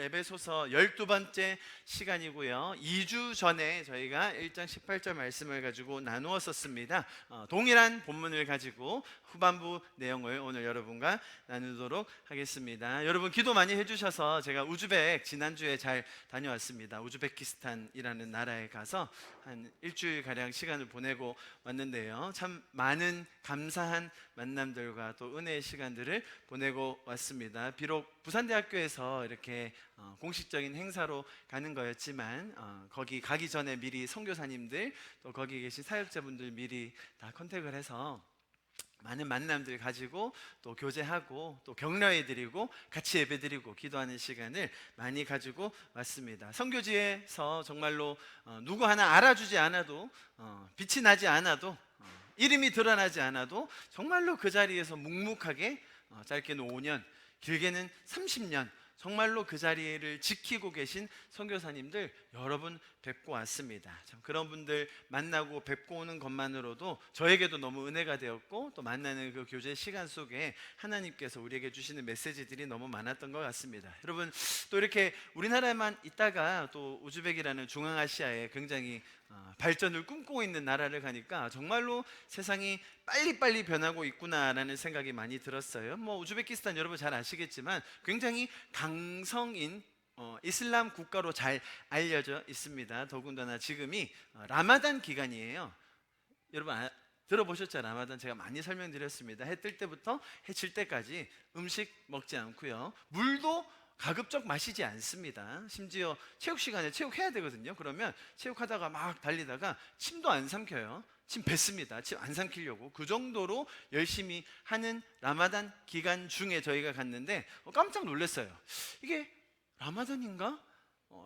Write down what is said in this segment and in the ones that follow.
에베소서 12번째 시간이고요. 2주 전에 저희가 1장 18절 말씀을 가지고 나누었었습니다. 동일한 본문을 가지고 후반부 내용을 오늘 여러분과 나누도록 하겠습니다. 여러분 기도 많이 해주셔서 제가 우즈벡 지난주에 잘 다녀왔습니다. 우즈베키스탄이라는 나라에 가서 한 일주일가량 시간을 보내고 왔는데요. 참 많은 감사한 만남들과 또 은혜의 시간들을 보내고 왔습니다. 비록 부산대학교에서 이렇게 공식적인 행사로 가는 거였지만 거기 가기 전에 미리 선교사님들 또 거기 계신 사역자분들 미리 다 컨택을 해서 많은 만남들 가지고 또 교제하고 또 격려해드리고 같이 예배드리고 기도하는 시간을 많이 가지고 왔습니다. 선교지에서 정말로 누구 하나 알아주지 않아도 빛이 나지 않아도 이름이 드러나지 않아도 정말로 그 자리에서 묵묵하게 짧게는 5년 길게는 30년 정말로 그 자리를 지키고 계신 선교사님들 여러분 뵙고 왔습니다. 참 그런 분들 만나고 뵙고 오는 것만으로도 저에게도 너무 은혜가 되었고 또 만나는 그 교제 시간 속에 하나님께서 우리에게 주시는 메시지들이 너무 많았던 것 같습니다. 여러분 또 이렇게 우리나라에만 있다가 또 우즈벡이라는 중앙아시아에 굉장히 발전을 꿈꾸고 있는 나라를 가니까 정말로 세상이 빨리빨리 변하고 있구나라는 생각이 많이 들었어요. 우즈베키스탄 여러분 잘 아시겠지만 굉장히 강성인 이슬람 국가로 잘 알려져 있습니다. 더군다나 지금이 라마단 기간이에요. 여러분 들어보셨죠? 라마단 제가 많이 설명드렸습니다. 해 뜰 때부터 해 질 때까지 음식 먹지 않고요. 물도 가급적 마시지 않습니다. 심지어 체육 시간에 체육해야 되거든요. 그러면 체육하다가 막 달리다가 침도 안 삼켜요. 침 뱉습니다. 침 안 삼키려고 그 정도로 열심히 하는 라마단 기간 중에 저희가 갔는데 깜짝 놀랐어요. 이게 라마단인가?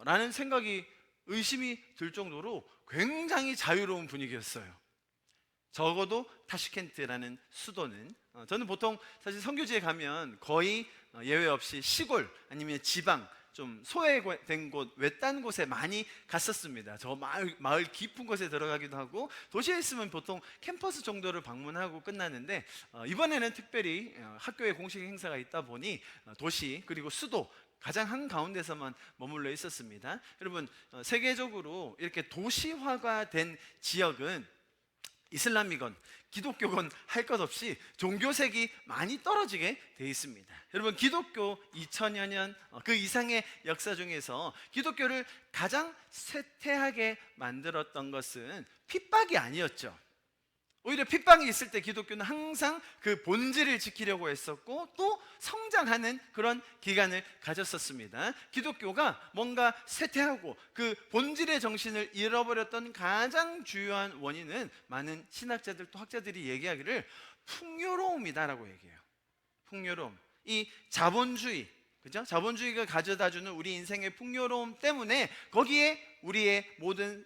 라는 생각이 의심이 들 정도로 굉장히 자유로운 분위기였어요. 적어도 타슈켄트라는 수도는 저는 보통 사실 선교지에 가면 거의 예외 없이 시골 아니면 지방 좀 소외된 곳, 외딴 곳에 많이 갔었습니다. 저 마을 깊은 곳에 들어가기도 하고 도시에 있으면 보통 캠퍼스 정도를 방문하고 끝나는데 이번에는 특별히 학교에 공식 행사가 있다 보니 도시 그리고 수도 가장 한가운데서만 머물러 있었습니다. 여러분 세계적으로 이렇게 도시화가 된 지역은 이슬람이건 기독교건 할 것 없이 종교색이 많이 떨어지게 돼 있습니다. 여러분 기독교 2000여 년 그 이상의 역사 중에서 기독교를 가장 쇠퇴하게 만들었던 것은 핍박이 아니었죠. 오히려 핍박이 있을 때 기독교는 항상 그 본질을 지키려고 했었고 또 성장하는 그런 기간을 가졌었습니다. 기독교가 뭔가 쇠퇴하고 그 본질의 정신을 잃어버렸던 가장 주요한 원인은 많은 신학자들 또 학자들이 얘기하기를 풍요로움이다라고 얘기해요. 풍요로움. 이 자본주의, 그죠? 자본주의가 가져다주는 우리 인생의 풍요로움 때문에 거기에 우리의 모든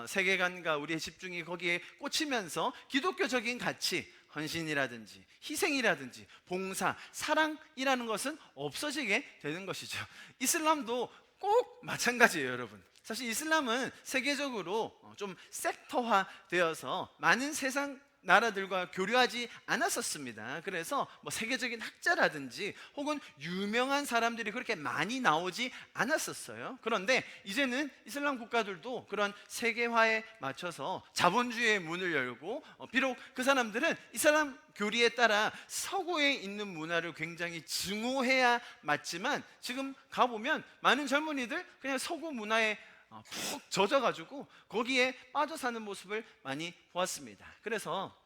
세계관과 우리의 집중이 거기에 꽂히면서 기독교적인 가치, 헌신이라든지 희생이라든지 봉사, 사랑이라는 것은 없어지게 되는 것이죠. 이슬람도 꼭 마찬가지예요, 여러분. 사실 이슬람은 세계적으로 좀 섹터화 되어서 많은 세상 나라들과 교류하지 않았었습니다. 그래서 세계적인 학자라든지 혹은 유명한 사람들이 그렇게 많이 나오지 않았었어요. 그런데 이제는 이슬람 국가들도 그런 세계화에 맞춰서 자본주의의 문을 열고 비록 그 사람들은 이슬람 교리에 따라 서구에 있는 문화를 굉장히 증오해야 맞지만 지금 가보면 많은 젊은이들 그냥 서구 문화에 푹 젖어가지고 거기에 빠져 사는 모습을 많이 보았습니다. 그래서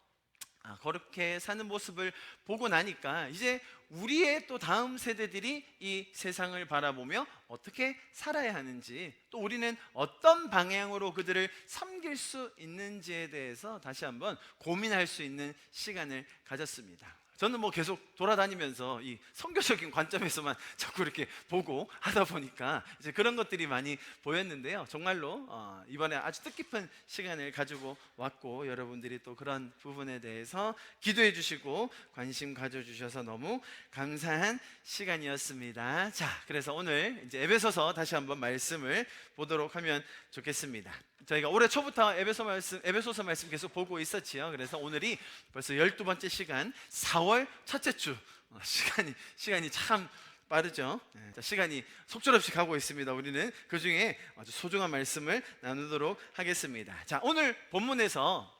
그렇게 사는 모습을 보고 나니까 이제 우리의 또 다음 세대들이 이 세상을 바라보며 어떻게 살아야 하는지 또 우리는 어떤 방향으로 그들을 섬길 수 있는지에 대해서 다시 한번 고민할 수 있는 시간을 가졌습니다. 저는 계속 돌아다니면서 이 선교적인 관점에서만 자꾸 이렇게 보고 하다 보니까 이제 그런 것들이 많이 보였는데요. 정말로 이번에 아주 뜻깊은 시간을 가지고 왔고 여러분들이 또 그런 부분에 대해서 기도해 주시고 관심 가져주셔서 너무 감사한 시간이었습니다. 자, 그래서 오늘 이제 에베소서 다시 한번 말씀을 보도록 하면 좋겠습니다. 저희가 올해 초부터 에베소서 말씀 계속 보고 있었지요. 그래서 오늘이 벌써 12번째 시간 4월 첫째 주 시간이 참 빠르죠? 네, 자, 시간이 속절없이 가고 있습니다. 우리는 그 중에 아주 소중한 말씀을 나누도록 하겠습니다. 자, 오늘 본문에서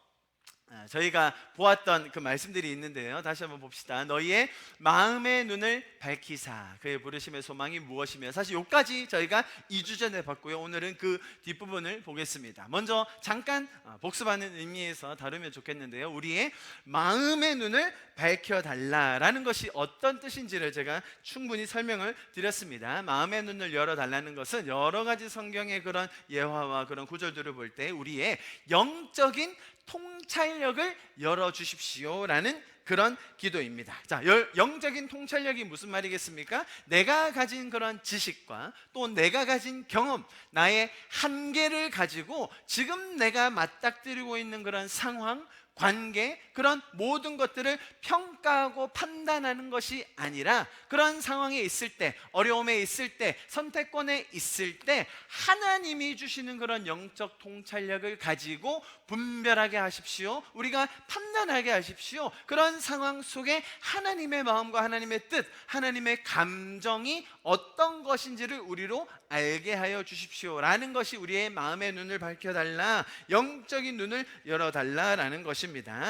저희가 보았던 그 말씀들이 있는데요. 다시 한번 봅시다. 너희의 마음의 눈을 밝히사 그의 부르심의 소망이 무엇이며, 사실 여기까지 저희가 2주 전에 봤고요. 오늘은 그 뒷부분을 보겠습니다. 먼저 잠깐 복습하는 의미에서 다루면 좋겠는데요. 우리의 마음의 눈을 밝혀달라라는 것이 어떤 뜻인지를 제가 충분히 설명을 드렸습니다. 마음의 눈을 열어달라는 것은 여러 가지 성경의 그런 예화와 그런 구절들을 볼 때 우리의 영적인 통찰력을 열어주십시오라는 그런 기도입니다. 자, 영적인 통찰력이 무슨 말이겠습니까? 내가 가진 그런 지식과 또 내가 가진 경험, 나의 한계를 가지고 지금 내가 맞닥뜨리고 있는 그런 상황, 관계, 그런 모든 것들을 평가하고 판단하는 것이 아니라 그런 상황에 있을 때, 어려움에 있을 때, 선택권에 있을 때 하나님이 주시는 그런 영적 통찰력을 가지고 분별하게 하십시오. 우리가 판단하게 하십시오. 그런 상황 속에 하나님의 마음과 하나님의 뜻, 하나님의 감정이 어떤 것인지를 우리로 알게 하여 주십시오라는 것이 우리의 마음의 눈을 밝혀달라, 영적인 눈을 열어달라라는 것입니다.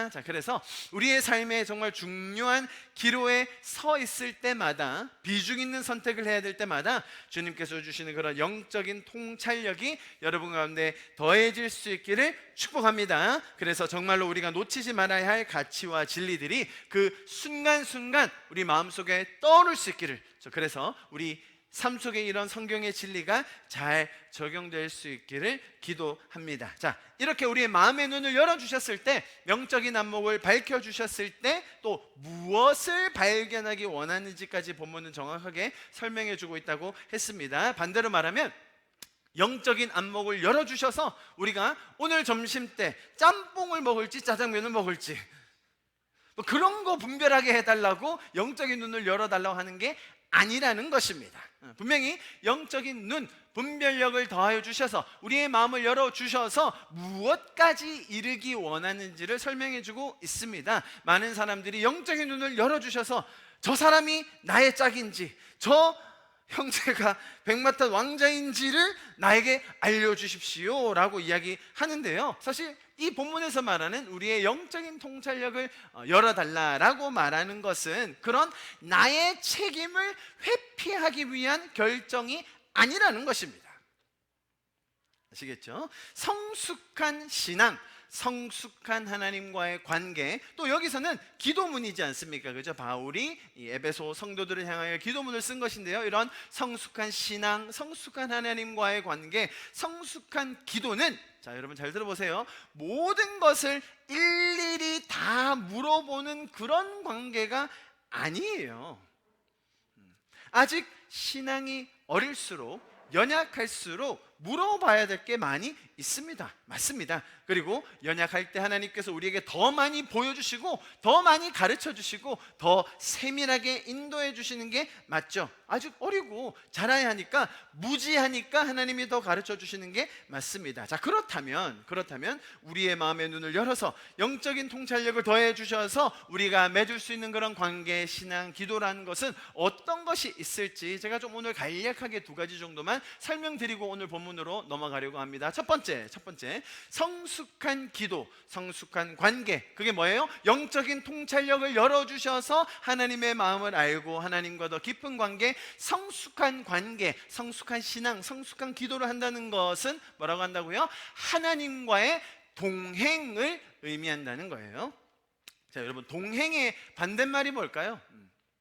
자, 그래서 우리의 삶에 정말 중요한 기로에 서 있을 때마다, 비중 있는 선택을 해야 될 때마다 주님께서 주시는 그런 영적인 통찰력이 여러분 가운데 더해질 수 있기를 축복합니다. 그래서 정말로 우리가 놓치지 말아야 할 가치와 진리들이 그 순간순간 우리 마음속에 떠오를 수 있기를, 그래서 우리 삶 속에 이런 성경의 진리가 잘 적용될 수 있기를 기도합니다. 자, 이렇게 우리의 마음의 눈을 열어주셨을 때, 영적인 안목을 밝혀주셨을 때 또 무엇을 발견하기 원하는지까지 본문은 정확하게 설명해주고 있다고 했습니다. 반대로 말하면 영적인 안목을 열어주셔서 우리가 오늘 점심 때 짬뽕을 먹을지 짜장면을 먹을지 뭐 그런 거 분별하게 해달라고 영적인 눈을 열어달라고 하는 게 아니라는 것입니다. 분명히 영적인 눈, 분별력을 더하여 주셔서 우리의 마음을 열어주셔서 무엇까지 이르기 원하는지를 설명해주고 있습니다. 많은 사람들이 영적인 눈을 열어주셔서 저 사람이 나의 짝인지, 저 형제가 백마탄 왕자인지를 나에게 알려주십시오 라고 이야기하는데요, 사실 이 본문에서 말하는 우리의 영적인 통찰력을 열어달라라고 말하는 것은 그런 나의 책임을 회피하기 위한 결정이 아니라는 것입니다. 아시겠죠? 성숙한 신앙, 성숙한 하나님과의 관계, 또 여기서는 기도문이지 않습니까? 그죠? 바울이 이 에베소 성도들을 향하여 기도문을 쓴 것인데요, 이런 성숙한 신앙, 성숙한 하나님과의 관계, 성숙한 기도는, 자, 여러분 잘 들어보세요, 모든 것을 일일이 다 물어보는 그런 관계가 아니에요. 아직 신앙이 어릴수록, 연약할수록 물어봐야 될 게 많이 있습니다. 맞습니다. 그리고 연약할 때 하나님께서 우리에게 더 많이 보여주시고 더 많이 가르쳐주시고 더 세밀하게 인도해 주시는 게 맞죠. 아직 어리고 자라야 하니까, 무지하니까 하나님이 더 가르쳐 주시는 게 맞습니다. 자, 그렇다면 우리의 마음의 눈을 열어서 영적인 통찰력을 더해 주셔서 우리가 맺을 수 있는 그런 관계, 신앙, 기도라는 것은 어떤 것이 있을지 제가 좀 오늘 간략하게 2가지 정도만 설명드리고 오늘 본문으로 넘어가려고 합니다. 첫 번째, 성숙한 기도, 성숙한 관계, 그게 뭐예요? 영적인 통찰력을 열어주셔서 하나님의 마음을 알고 하나님과 더 깊은 관계, 성숙한 관계, 성숙한 신앙, 성숙한 기도를 한다는 것은 뭐라고 한다고요? 하나님과의 동행을 의미한다는 거예요. 자, 여러분, 동행의 반대말이 뭘까요?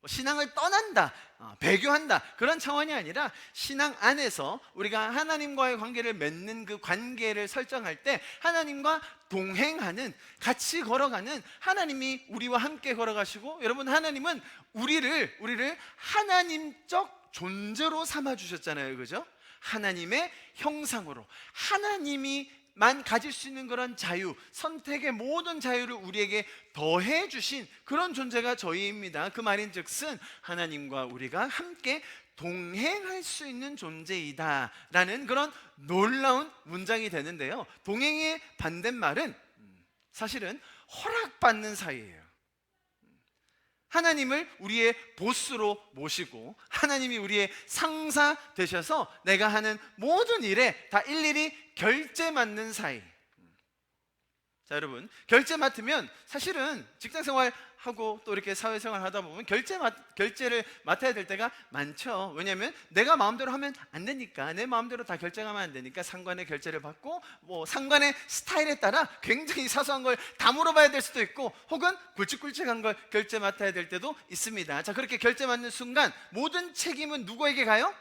신앙을 떠난다, 배교한다, 그런 차원이 아니라 신앙 안에서 우리가 하나님과의 관계를 맺는 그 관계를 설정할 때 하나님과 동행하는, 같이 걸어가는, 하나님이 우리와 함께 걸어가시고, 여러분, 하나님은 우리를 하나님적 존재로 삼아 주셨잖아요. 그죠? 하나님의 형상으로, 하나님이 만 가질 수 있는 그런 자유, 선택의 모든 자유를 우리에게 더해 주신 그런 존재가 저희입니다. 그 말인즉슨 하나님과 우리가 함께 동행할 수 있는 존재이다 라는 그런 놀라운 문장이 되는데요, 동행의 반대말은 사실은 허락받는 사이예요. 하나님을 우리의 보스로 모시고 하나님이 우리의 상사 되셔서 내가 하는 모든 일에 다 일일이 결제 맞는 사이. 자, 여러분, 결제 맡으면 사실은 직장생활하고 또 이렇게 사회생활 하다 보면 결제를 맡아야 될 때가 많죠. 왜냐하면 내가 마음대로 하면 안 되니까, 내 마음대로 다 결정하면 안 되니까 상관의 결제를 받고, 뭐 상관의 스타일에 따라 굉장히 사소한 걸 다 물어봐야 될 수도 있고, 혹은 굵직굵직한 걸 결제 맡아야 될 때도 있습니다. 자, 그렇게 결제 맡는 순간 모든 책임은 누구에게 가요?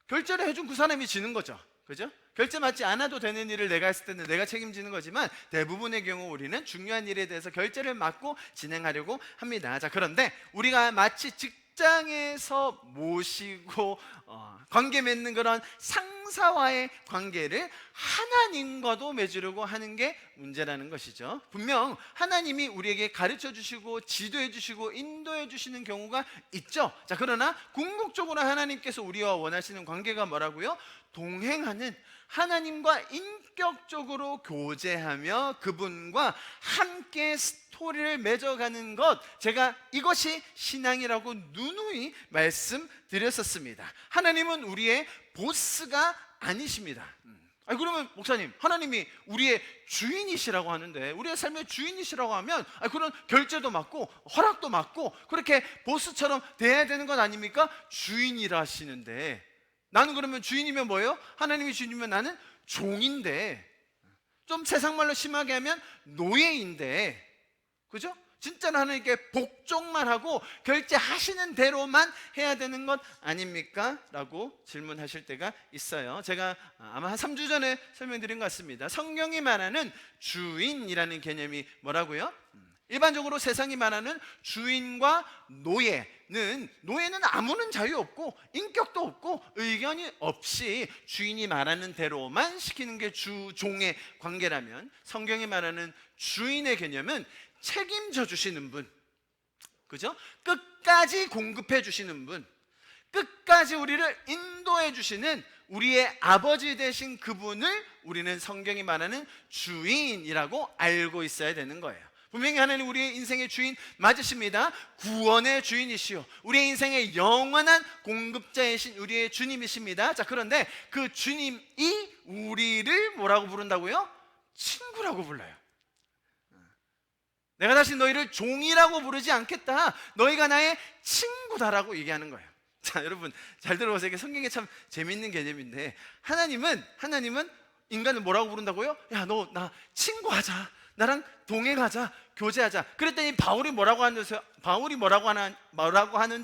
결제를 해준 그 사람이 지는 거죠. 그죠? 결제 맡지 않아도 되는 일을 내가 했을 때는 내가 책임지는 거지만, 대부분의 경우 우리는 중요한 일에 대해서 결제를 맡고 진행하려고 합니다. 자, 그런데 우리가 마치 직장에서 모시고 관계 맺는 그런 상사와의 관계를 하나님과도 맺으려고 하는 게 문제라는 것이죠. 분명 하나님이 우리에게 가르쳐 주시고 지도해 주시고 인도해 주시는 경우가 있죠. 자, 그러나 궁극적으로 하나님께서 우리와 원하시는 관계가 뭐라고요? 동행하는, 하나님과 인격적으로 교제하며 그분과 함께 스토리를 맺어가는 것, 제가 이것이 신앙이라고 누누이 말씀드렸었습니다. 하나님은 우리의 보스가 아니십니다. 그러면 목사님, 하나님이 우리의 주인이시라고 하는데, 우리의 삶의 주인이시라고 하면 그런 결제도 맡고 허락도 맡고 그렇게 보스처럼 돼야 되는 것 아닙니까? 주인이라 하시는데, 나는 그러면 주인이면 뭐예요? 하나님이 주인이면 나는 종인데, 좀 세상 말로 심하게 하면 노예인데, 그죠? 진짜로 하나님께 복종만 하고 결제하시는 대로만 해야 되는 것 아닙니까? 라고 질문하실 때가 있어요. 제가 아마 한 3주 전에 설명드린 것 같습니다. 성경이 말하는 주인이라는 개념이 뭐라고요? 일반적으로 세상이 말하는 주인과 노예는 아무런 자유 없고 인격도 없고 의견이 없이 주인이 말하는 대로만 시키는 게 주종의 관계라면, 성경이 말하는 주인의 개념은 책임져 주시는 분, 그죠? 끝까지 공급해 주시는 분, 끝까지 우리를 인도해 주시는 우리의 아버지 되신 그분을 우리는 성경이 말하는 주인이라고 알고 있어야 되는 거예요. 분명히 하나님 우리의 인생의 주인 맞으십니다. 구원의 주인이시오, 우리의 인생의 영원한 공급자이신 우리의 주님이십니다. 자, 그런데 그 주님이 우리를 뭐라고 부른다고요? 친구라고 불러요. 내가 다시 너희를 종이라고 부르지 않겠다, 너희가 나의 친구다라고 얘기하는 거예요. 자, 여러분 잘 들어보세요. 이게 성경에 참 재밌는 개념인데, 하나님은 인간을 뭐라고 부른다고요? 야, 너 나 친구하자, 나랑 동행하자, 교제하자. 그랬더니 바울이 뭐라고 하는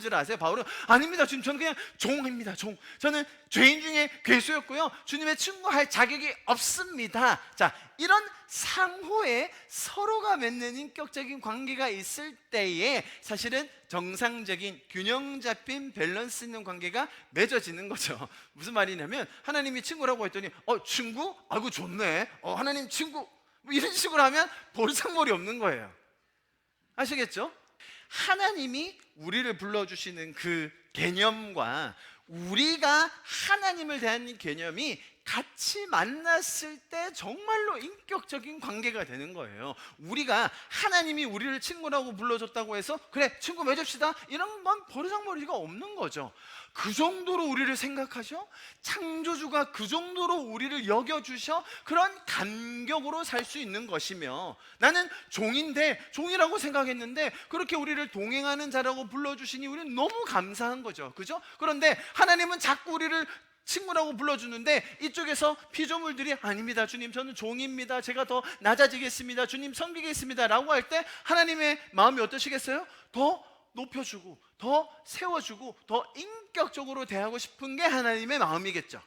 줄 아세요? 바울은 아닙니다 주님, 저는 그냥 종입니다. 종. 저는 죄인 중에 괴수였고요, 주님의 친구할 자격이 없습니다. 자, 이런 상호에 서로가 맺는 인격적인 관계가 있을 때에 사실은 정상적인 균형 잡힌 밸런스 있는 관계가 맺어지는 거죠. 무슨 말이냐면, 하나님이 친구라고 했더니 친구? 아이고 좋네. 하나님 친구, 이런 식으로 하면 버르장머리 없는 거예요. 아시겠죠? 하나님이 우리를 불러주시는 그 개념과 우리가 하나님을 대하는 개념이 같이 만났을 때 정말로 인격적인 관계가 되는 거예요. 우리가 하나님이 우리를 친구라고 불러줬다고 해서 그래 친구 맺읍시다, 이런 건 버르장머리가 없는 거죠. 그 정도로 우리를 생각하셔? 창조주가 그 정도로 우리를 여겨주셔? 그런 감격으로 살 수 있는 것이며, 나는 종인데, 종이라고 생각했는데 그렇게 우리를 동행하는 자라고 불러주시니 우리는 너무 감사한 거죠. 그죠? 그런데 하나님은 자꾸 우리를 친구라고 불러주는데 이쪽에서 피조물들이 아닙니다 주님, 저는 종입니다, 제가 더 낮아지겠습니다, 주님 섬기겠습니다 라고 할 때 하나님의 마음이 어떠시겠어요? 더 높여주고 더 세워주고 더 인격적으로 대하고 싶은 게 하나님의 마음이겠죠.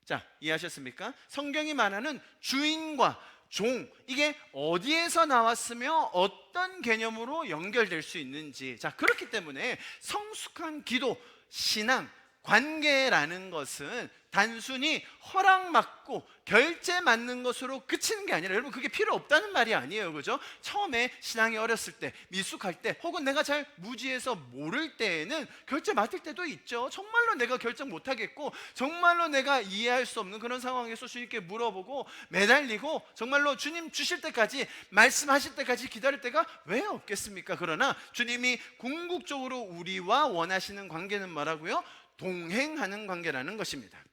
자, 이해하셨습니까? 성경이 말하는 주인과 종, 이게 어디에서 나왔으며 어떤 개념으로 연결될 수 있는지. 자, 그렇기 때문에 성숙한 기도, 신앙, 관계라는 것은 단순히 허락받고 결제 맞는 것으로 그치는 게 아니라, 여러분, 그게 필요 없다는 말이 아니에요, 그죠? 처음에 신앙이 어렸을 때, 미숙할 때, 혹은 내가 잘 무지해서 모를 때에는 결제 맡을 때도 있죠. 정말로 내가 결정 못하겠고, 정말로 내가 이해할 수 없는 그런 상황에서 주님께 물어보고 매달리고, 정말로 주님 주실 때까지, 말씀하실 때까지 기다릴 때가 왜 없겠습니까? 그러나 주님이 궁극적으로 우리와 원하시는 관계는 뭐라고요? 동행하는 관계라는 것입니다.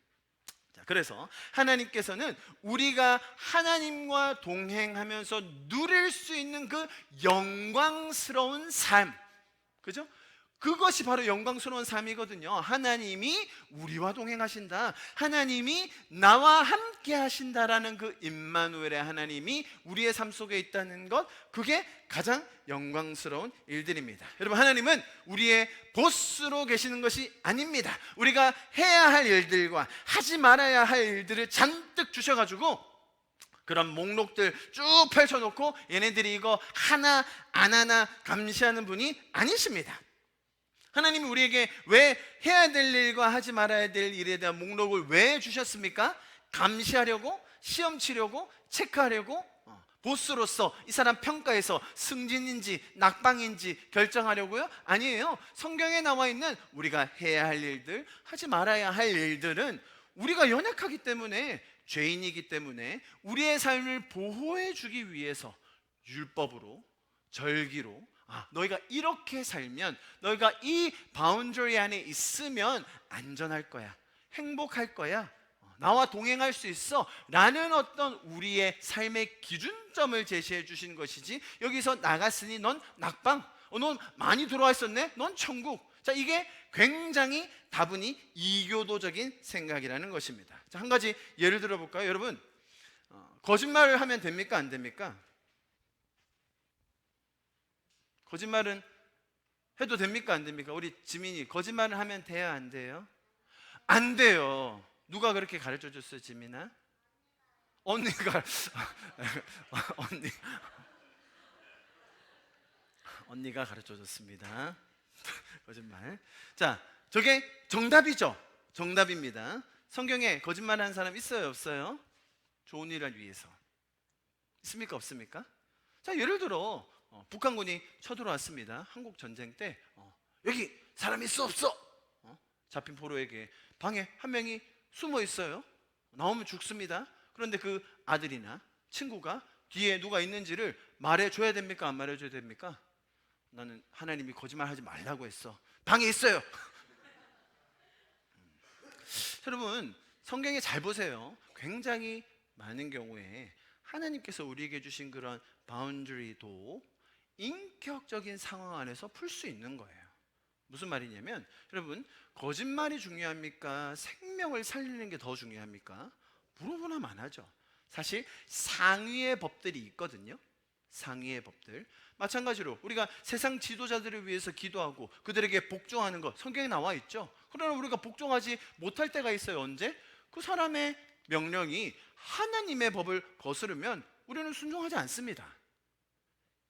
그래서 하나님께서는 우리가 하나님과 동행하면서 누릴 수 있는 그 영광스러운 삶, 그죠? 그것이 바로 영광스러운 삶이거든요. 하나님이 우리와 동행하신다, 하나님이 나와 함께 하신다라는 그 임마누엘의 하나님이 우리의 삶 속에 있다는 것, 그게 가장 영광스러운 일들입니다. 여러분, 하나님은 우리의 보스로 계시는 것이 아닙니다. 우리가 해야 할 일들과 하지 말아야 할 일들을 잔뜩 주셔가지고 그런 목록들 쭉 펼쳐놓고 얘네들이 이거 하나 안 하나 감시하는 분이 아니십니다. 하나님이 우리에게 왜 해야 될 일과 하지 말아야 될 일에 대한 목록을 왜 주셨습니까? 감시하려고, 시험 치려고, 체크하려고, 보스로서 이 사람 평가해서 승진인지 낙방인지 결정하려고요? 아니에요. 성경에 나와 있는 우리가 해야 할 일들, 하지 말아야 할 일들은 우리가 연약하기 때문에, 죄인이기 때문에 우리의 삶을 보호해 주기 위해서 율법으로, 절기로, 너희가 이렇게 살면, 너희가 이 바운더리 안에 있으면 안전할 거야, 행복할 거야, 나와 동행할 수 있어 라는 어떤 우리의 삶의 기준점을 제시해 주신 것이지, 여기서 나갔으니 넌 낙방, 넌 많이 들어와 있었네, 넌 천국. 자, 이게 굉장히 다분히 이교도적인 생각이라는 것입니다. 자, 한 가지 예를 들어볼까요? 여러분, 거짓말을 하면 됩니까, 안 됩니까? 거짓말은 해도 됩니까, 안 됩니까? 우리 지민이 거짓말을 하면 돼요, 안 돼요? 안 돼요. 누가 그렇게 가르쳐 줬어요, 지민아? 언니가 언니가 가르쳐 줬습니다. 거짓말. 자, 저게 정답이죠. 정답입니다. 성경에 거짓말하는 사람 있어요, 없어요? 좋은 일을 위해서. 있습니까, 없습니까? 자, 예를 들어 북한군이 쳐들어왔습니다. 한국 전쟁 때 여기 사람 있어, 없어? 잡힌 포로에게 방에 한 명이 숨어 있어요. 나오면 죽습니다. 그런데 그 아들이나 친구가 뒤에 누가 있는지를 말해줘야 됩니까, 안 말해줘야 됩니까? 나는 하나님이 거짓말하지 말라고 했어, 방에 있어요. 여러분, 성경에 잘 보세요. 굉장히 많은 경우에 하나님께서 우리에게 주신 그런 바운더리도 인격적인 상황 안에서 풀 수 있는 거예요. 무슨 말이냐면, 여러분, 거짓말이 중요합니까, 생명을 살리는 게 더 중요합니까? 물어보나 마나죠. 사실 상위의 법들이 있거든요. 상위의 법들. 마찬가지로 우리가 세상 지도자들을 위해서 기도하고 그들에게 복종하는 것, 성경에 나와 있죠. 그러나 우리가 복종하지 못할 때가 있어요. 언제? 그 사람의 명령이 하나님의 법을 거스르면 우리는 순종하지 않습니다.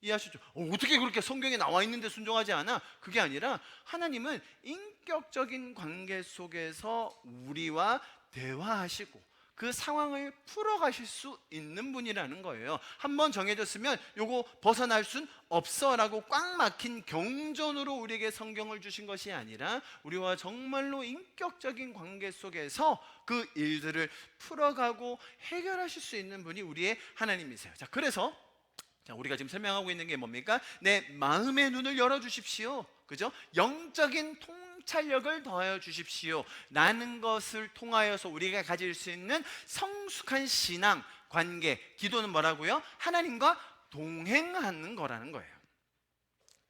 이해하시죠? 어떻게 그렇게 성경에 나와 있는데 순종하지 않아? 그게 아니라 하나님은 인격적인 관계 속에서 우리와 대화하시고 그 상황을 풀어가실 수 있는 분이라는 거예요. 한번 정해졌으면 요거 벗어날 순 없어 라고 꽉 막힌 경전으로 우리에게 성경을 주신 것이 아니라 우리와 정말로 인격적인 관계 속에서 그 일들을 풀어가고 해결하실 수 있는 분이 우리의 하나님이세요. 자, 그래서 우리가 지금 설명하고 있는 게 뭡니까? 내 마음의 눈을 열어주십시오. 그죠? 영적인 통찰력을 더하여 주십시오 라는 것을 통하여서 우리가 가질 수 있는 성숙한 신앙, 관계, 기도는 뭐라고요? 하나님과 동행하는 거라는 거예요.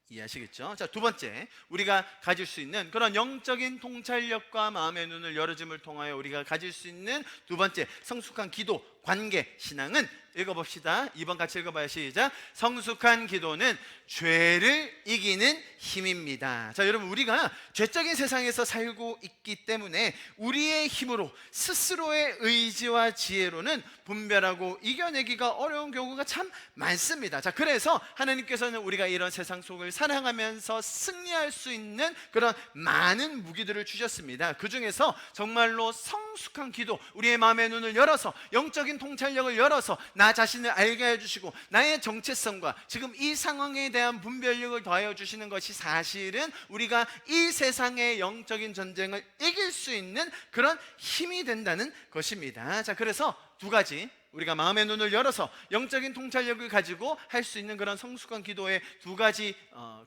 이해하시겠죠? 자, 두 번째, 우리가 가질 수 있는 그런 영적인 통찰력과 마음의 눈을 열어줌을 통하여 우리가 가질 수 있는 두 번째 성숙한 기도, 관계, 신앙은 읽어봅시다. 2번 같이 읽어봐요. 시작. 성숙한 기도는 죄를 이기는 힘입니다. 자, 여러분, 우리가 죄적인 세상에서 살고 있기 때문에 우리의 힘으로, 스스로의 의지와 지혜로는 분별하고 이겨내기가 어려운 경우가 참 많습니다. 자, 그래서 하나님께서는 우리가 이런 세상 속을 살아가면서 승리할 수 있는 그런 많은 무기들을 주셨습니다. 그 중에서 정말로 성숙한 기도, 우리의 마음의 눈을 열어서, 영적인 통찰력을 열어서 나 자신을 알게 해주시고 나의 정체성과 지금 이 상황에 대한 분별력을 더하여 주시는 것이 사실은 우리가 이 세상의 영적인 전쟁을 이길 수 있는 그런 힘이 된다는 것입니다. 자, 그래서 두 가지, 우리가 마음의 눈을 열어서 영적인 통찰력을 가지고 할 수 있는 그런 성숙한 기도의 두 가지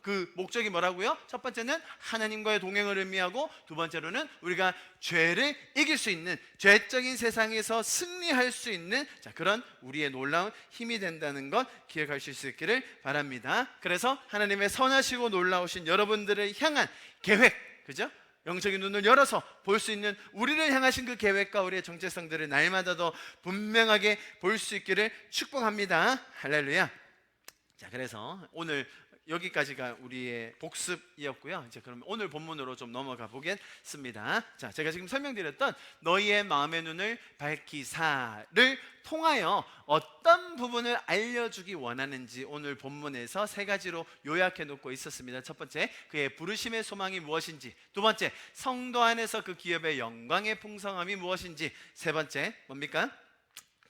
그 목적이 뭐라고요? 첫 번째는 하나님과의 동행을 의미하고, 두 번째로는 우리가 죄를 이길 수 있는, 죄적인 세상에서 승리할 수 있는, 자, 그런 우리의 놀라운 힘이 된다는 것 기억하실 수 있기를 바랍니다. 그래서 하나님의 선하시고 놀라우신 여러분들을 향한 계획, 그죠? 영적인 눈을 열어서 볼 수 있는 우리를 향하신 그 계획과 우리의 정체성들을 날마다 더 분명하게 볼 수 있기를 축복합니다. 할렐루야. 자, 그래서 오늘 여기까지가 우리의 복습이었고요. 이제 그럼 오늘 본문으로 좀 넘어가 보겠습니다. 자, 제가 지금 설명드렸던 너희의 마음의 눈을 밝히사를 통하여 어떤 부분을 알려주기 원하는지 오늘 본문에서 세 가지로 요약해 놓고 있었습니다. 첫 번째, 그의 부르심의 소망이 무엇인지. 두 번째, 성도 안에서 그 기업의 영광의 풍성함이 무엇인지. 세 번째, 뭡니까?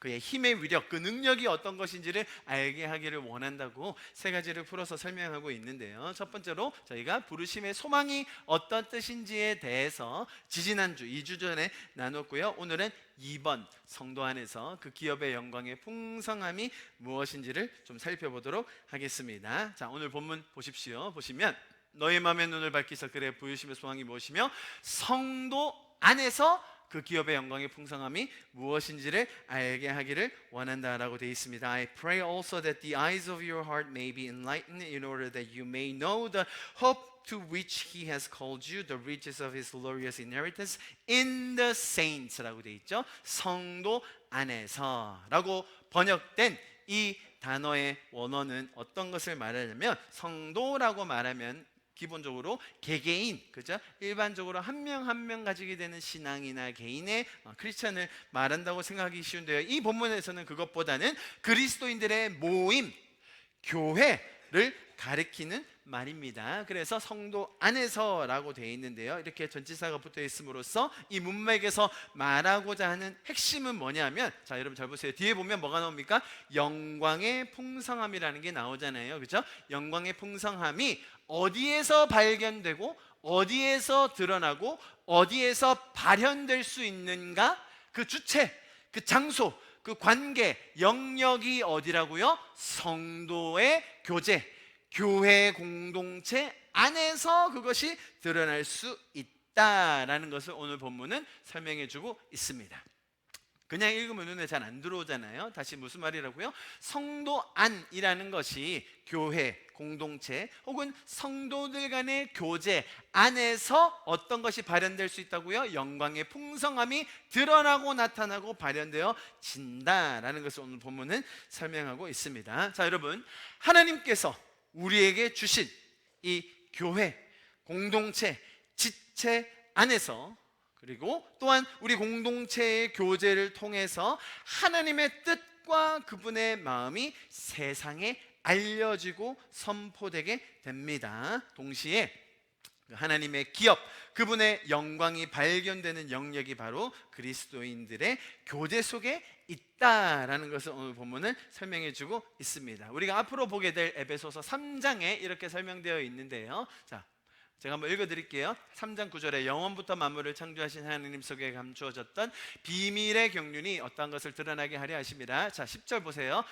그의 힘의 위력, 그 능력이 어떤 것인지를 알게 하기를 원한다고 세 가지를 풀어서 설명하고 있는데요. 첫 번째로 저희가 부르심의 소망이 어떤 뜻인지에 대해서 지지난주 2주 전에 나눴고요. 오늘은 2번, 성도 안에서 그 기업의 영광의 풍성함이 무엇인지를 좀 살펴보도록 하겠습니다. 자, 오늘 본문 보십시오. 보시면 너의 마음의 눈을 밝히사 그의 부르심의 소망이 무엇이며 성도 안에서 그 기업의 영광의 풍성함이 무엇인지를 알게 하기를 원한다라고 되어 있습니다. I pray also that the eyes of your heart may be enlightened in order that you may know the hope to which he has called you, the riches of his glorious inheritance in the saints라고 되어 있죠. 성도 안에서라고 번역된 이 단어의 원어는 어떤 것을 말하냐면, 성도라고 말하면 기본적으로 개개인, 그죠? 일반적으로 한 명 한 명 가지게 되는 신앙이나 개인의 크리스천을 말한다고 생각하기 쉬운데요. 이 본문에서는 그것보다는 그리스도인들의 모임, 교회를 가리키는 말입니다. 그래서 성도 안에서라고 되어 있는데요. 이렇게 전치사가 붙어 있음으로써 이 문맥에서 말하고자 하는 핵심은 뭐냐면, 자, 여러분 잘 보세요. 뒤에 보면 뭐가 나옵니까? 영광의 풍성함이라는 게 나오잖아요. 그죠? 영광의 풍성함이 어디에서 발견되고 어디에서 드러나고 어디에서 발현될 수 있는가? 그 주체, 그 장소, 그 관계, 영역이 어디라고요? 성도의 교제, 교회 공동체 안에서 그것이 드러날 수 있다라는 것을 오늘 본문은 설명해주고 있습니다. 그냥 읽으면 눈에 잘 안 들어오잖아요. 다시 무슨 말이라고요? 성도 안이라는 것이 교회, 공동체 혹은 성도들 간의 교제 안에서 어떤 것이 발현될 수 있다고요? 영광의 풍성함이 드러나고 나타나고 발현되어 진다라는 것을 오늘 본문은 설명하고 있습니다. 자, 여러분, 하나님께서 우리에게 주신 이 교회, 공동체, 지체 안에서, 그리고 또한 우리 공동체의 교제를 통해서 하나님의 뜻과 그분의 마음이 세상에 알려지고 선포되게 됩니다. 동시에 하나님의 기업, 그분의 영광이 발견되는 영역이 바로 그리스도인들의 교제 속에 있다라는 것을 오늘 본문은 설명해 주고 있습니다. 우리가 앞으로 보게 될 에베소서 3장에 이렇게 설명되어 있는데요. 자, 제가 한번 읽어드릴게요. 3장 9절에 영원부터 만물을 창조하신 하나님 속에 감추어졌던 비밀의 경륜이 어떠한 것을 드러나게 하려 하심이라. 자, 10절 보세요.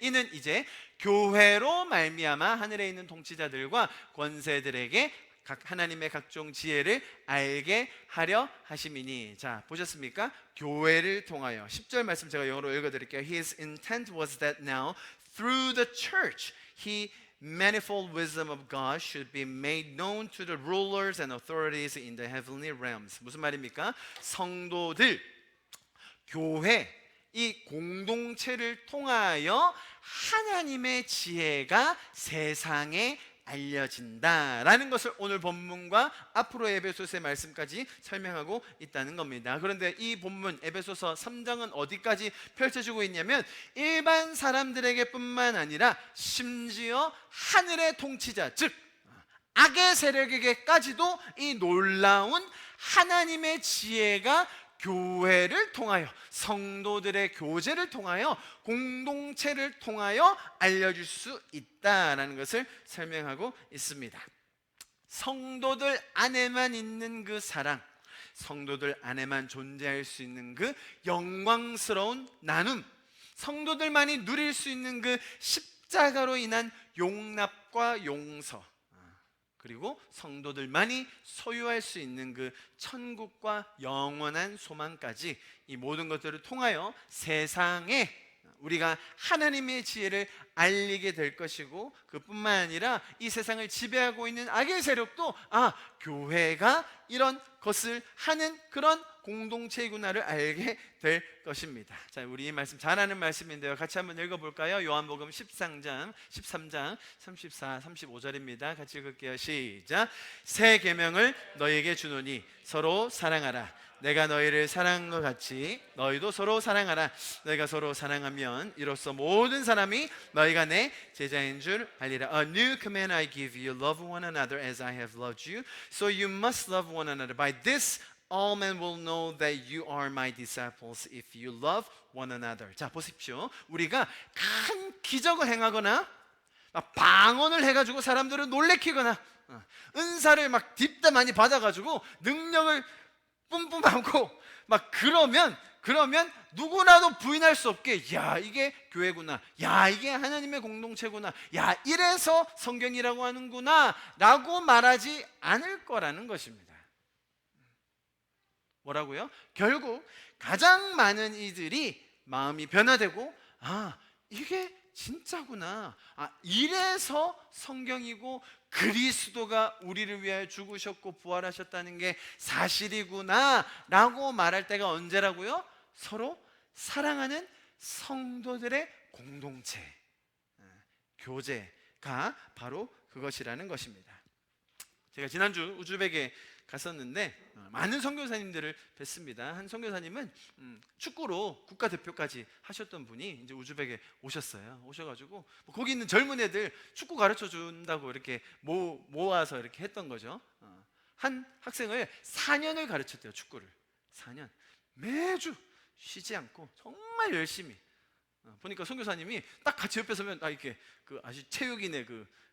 이는 이제 교회로 말미암아 하늘에 있는 통치자들과 권세들에게 하나님의 각종 지혜를 알게 하려 하심이니. 자, 보셨습니까? 교회를 통하여. 10절 말씀 제가 영어로 읽어드릴게요. His intent was that now through the church he manifold wisdom of God should be made known to the rulers and authorities in the heavenly realms. 무슨 말입니까? 성도들, 교회, 이 공동체를 통하여 하나님의 지혜가 세상에 알려진다라는 것을 오늘 본문과 앞으로 에베소서의 말씀까지 설명하고 있다는 겁니다. 그런데 이 본문 에베소서 3장은 어디까지 펼쳐지고 있냐면 일반 사람들에게 뿐만 아니라 심지어 하늘의 통치자, 즉 악의 세력에게까지도 이 놀라운 하나님의 지혜가 교회를 통하여, 성도들의 교제를 통하여, 공동체를 통하여 알려줄 수 있다라는 것을 설명하고 있습니다. 성도들 안에만 있는 그 사랑, 성도들 안에만 존재할 수 있는 그 영광스러운 나눔, 성도들만이 누릴 수 있는 그 십자가로 인한 용납과 용서, 그리고 성도들만이 소유할 수 있는 그 천국과 영원한 소망까지, 이 모든 것들을 통하여 세상에 우리가 하나님의 지혜를 알리게 될 것이고, 그뿐만 아니라 이 세상을 지배하고 있는 악의 세력도 교회가 이런 것을 하는 그런 공동체이구나를 알게 될 것입니다. 자, 우리 이 말씀 잘 아는 말씀인데요, 같이 한번 읽어볼까요? 요한복음 13장 34, 35절입니다. 같이 읽을게요. 시작. 새 계명을 너희에게 주노니 서로 사랑하라. 내가 너희를 사랑한 것 같이 너희도 서로 사랑하라. 너희가 서로 사랑하면 이로써 모든 사람이 너희가 내 제자인 줄 알리라. A new command I give you, love one another as I have loved you. So you must love one another. By this all men will know that you are my disciples if you love one another. 자, 보십시오. 우리가 큰 기적을 행하거나 방언을 해가지고 사람들을 놀래키거나 은사를 막 딥다 많이 받아가지고 능력을 뿜뿜하고 막 그러면 누구나도 부인할 수 없게, 야, 이게 교회구나, 야, 이게 하나님의 공동체구나, 야, 이래서 성경이라고 하는구나 라고 말하지 않을 거라는 것입니다. 뭐라고요? 결국 가장 많은 이들이 마음이 변화되고, 이게 진짜구나, 이래서 성경이고 그리스도가 우리를 위하여 죽으셨고 부활하셨다는 게 사실이구나 라고 말할 때가 언제라고요? 서로 사랑하는 성도들의 공동체, 교제가 바로 그것이라는 것입니다. 제가 지난주 우즈벡에 갔었는데 많은 선교사님들을 뵀습니다. 한 선교사님은 축구로 국가대표까지 하셨던 분이 이제 우즈벡에 오셨어요. 오셔가지고 거기 있는 젊은 애들 축구 가르쳐 준다고 이렇게 모아서 이렇게 했던 거죠. 한 학생을 4년을 가르쳤대요. 축구를 4년 매주 쉬지 않고 정말 열심히. 보니까 선교사님이 딱 같이 옆에 서면 이렇게 아주 체육인의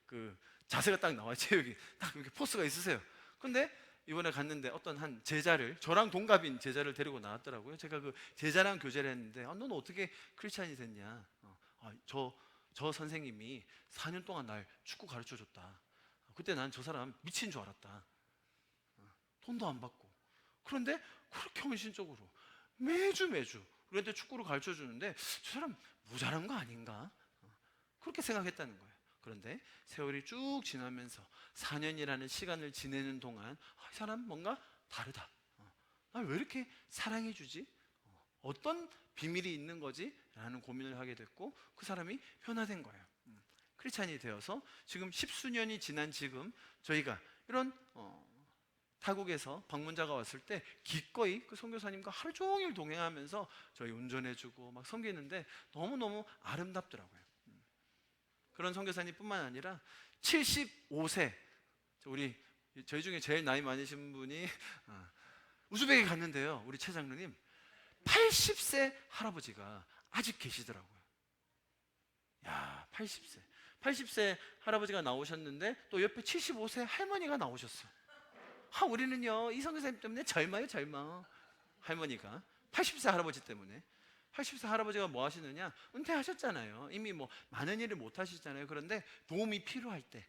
그 자세가 딱 나와요. 체육인 딱 이렇게 포스가 있으세요. 근데 이번에 갔는데 어떤 한 제자를, 저랑 동갑인 제자를 데리고 나왔더라고요. 제가 그 제자랑 교제를 했는데 너는 어떻게 크리스찬이 됐냐? 저 선생님이 4년 동안 날 축구 가르쳐줬다. 그때 난 저 사람 미친 줄 알았다. 돈도 안 받고. 그런데 그렇게 헌신적으로 매주 우리한테 축구를 가르쳐주는데 저 사람 모자란 거 아닌가? 그렇게 생각했다는 거예요. 그런데 세월이 쭉 지나면서 4년이라는 시간을 지내는 동안 이 사람 뭔가 다르다. 날 왜 이렇게 사랑해 주지? 어떤 비밀이 있는 거지? 라는 고민을 하게 됐고 그 사람이 변화된 거예요. 크리스찬이 되어서 지금 10수년이 지난 지금 저희가 이런 타국에서 방문자가 왔을 때 기꺼이 그 선교사님과 하루 종일 동행하면서 저희 운전해주고 막 섬기는데 너무너무 아름답더라고요. 그런 선교사님뿐만 아니라 75세, 저희 중에 제일 나이 많으신 분이 우즈벡에 갔는데요, 우리 최 장로님 80세 할아버지가 아직 계시더라고요. 야, 80세 할아버지가 나오셨는데 또 옆에 75세 할머니가 나오셨어. 우리는요 이 선교사님 때문에 젊어. 할머니가 80세 할아버지 때문에. 80세 할아버지가 뭐 하시느냐? 은퇴하셨잖아요. 이미 뭐 많은 일을 못 하시잖아요. 그런데 도움이 필요할 때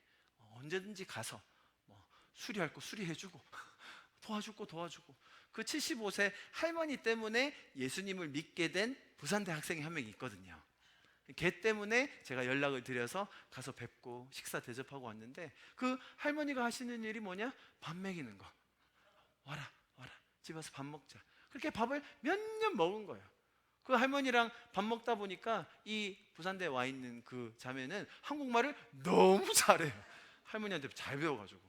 언제든지 가서 수리할 거 수리해주고 도와줄 거 도와주고. 그 75세 할머니 때문에 예수님을 믿게 된 부산대 학생이 한 명 있거든요. 걔 때문에 제가 연락을 드려서 가서 뵙고 식사 대접하고 왔는데 그 할머니가 하시는 일이 뭐냐? 밥 먹이는 거. 와라 집 와서 밥 먹자. 그렇게 밥을 몇 년 먹은 거예요. 그 할머니랑 밥 먹다 보니까 이 부산대에 와 있는 그 자매는 한국말을 너무 잘해요. 할머니한테 잘 배워가지고.